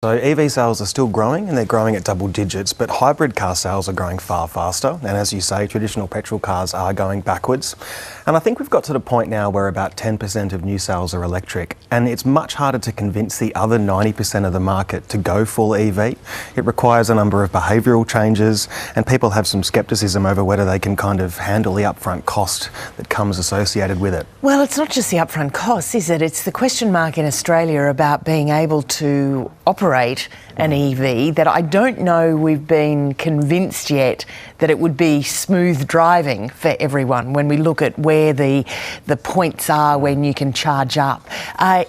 So EV sales are still growing and they're growing at double digits, but hybrid car sales are growing far faster. And as you say, traditional petrol cars are going backwards. And I think we've got to the point now where about 10% of new sales are electric. And it's much harder to convince the other 90% of the market to go full EV. It requires a number of behavioural changes, and people have some scepticism over whether they can kind of handle the upfront cost that comes associated with it. Well, it's not just the upfront costs, is it? It's the question mark in Australia about being able to operate an EV that I don't know we've been convinced yet that it would be smooth driving for everyone when we look at where the points are when you can charge up.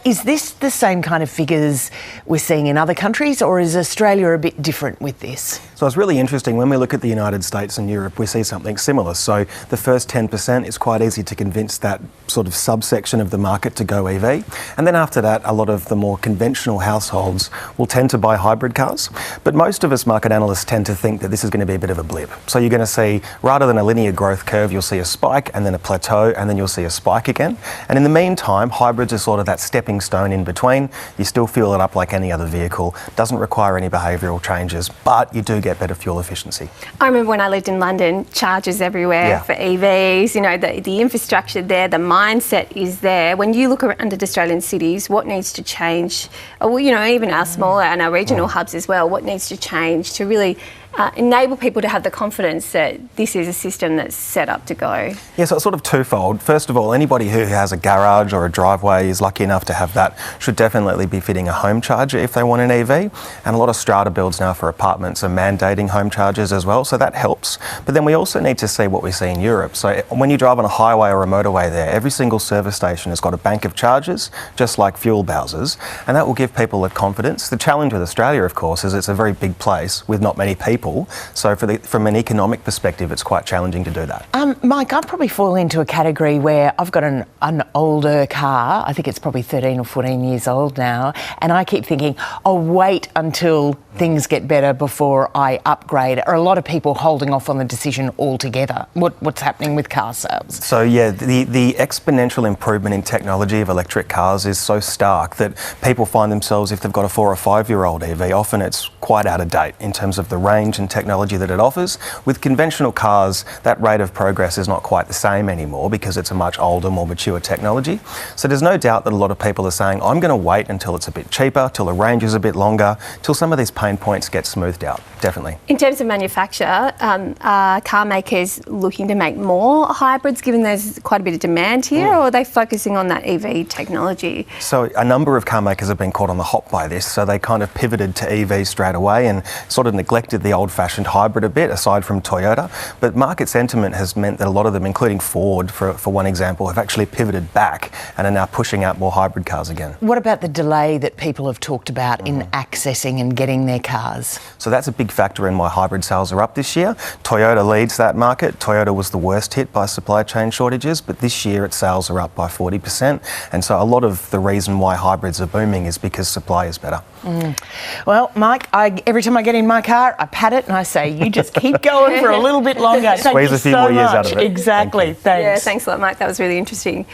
Is this the same kind of figures we're seeing in other countries, or is Australia a bit different with this? So it's really interesting. When we look at the United States and Europe, we see something similar. So the first 10%, it's quite easy to convince that sort of subsection of the market to go EV. And then after that, a lot of the more conventional households will tend to buy hybrid cars. But most of us market analysts tend to think that this is going to be a bit of a blip. So you're going to see, rather than a linear growth curve, you'll see a spike and then a plateau, and then you'll see a spike again. And in the meantime, hybrids are sort of that stepping stone in between. You still fuel it up like any other vehicle. Doesn't require any behavioural changes, but you do get better fuel efficiency. I remember when I lived in London, chargers everywhere for EVs, you know, the infrastructure there, the mindset is there. When you look around at Australian cities, what needs to change, or, you know, even our smaller and our regional hubs as well, what needs to change to really enable people to have the confidence that this is a system that's set up to go? Yeah, so it's sort of twofold. First of all, anybody who has a garage or a driveway is lucky enough to have that should definitely be fitting a home charger if they want an EV. And a lot of strata builds now for apartments are mandating home chargers as well, so that helps. But then we also need to see what we see in Europe. So when you drive on a highway or a motorway there, every single service station has got a bank of chargers, just like fuel bowsers, and that will give people the confidence. The challenge with Australia, of course, is it's a very big place with not many people. So from an economic perspective, it's quite challenging to do that. Mike, I'd probably fall into a category where I've got an older car. I think it's probably 13 or 14 years old now. And I keep thinking, I'll wait until things get better before I upgrade. Are a lot of people holding off on the decision altogether? What's happening with car sales? So yeah, the exponential improvement in technology of electric cars is so stark that people find themselves, if they've got a 4 or 5 year old EV, often it's quite out of date in terms of the range and technology that it offers. With conventional cars, that rate of progress is not quite the same anymore because it's a much older, more mature technology. So there's no doubt that a lot of people are saying, I'm going to wait until it's a bit cheaper, till the range is a bit longer, till some of these pain points get smoothed out, definitely. In terms of manufacture, are car makers looking to make more hybrids given there's quite a bit of demand here, or are they focusing on that EV technology? So a number of car makers have been caught on the hop by this, so they kind of pivoted to EV straight away and sort of neglected the old-fashioned hybrid a bit, aside from Toyota. But market sentiment has meant that a lot of them, including Ford, for one example, have actually pivoted back and are now pushing out more hybrid cars again. What about the delay that people have talked about in accessing and getting their cars? So that's a big factor in why hybrid sales are up this year. Toyota leads that market. Toyota was the worst hit by supply chain shortages, but this year its sales are up by 40%. And so a lot of the reason why hybrids are booming is because supply is better. Well, Mike, every time I get in my car, I pat it and I say, you just keep going for a little bit longer. Squeeze a few more years out of it. Exactly. Thanks. Yeah, thanks a lot, Mike. That was really interesting.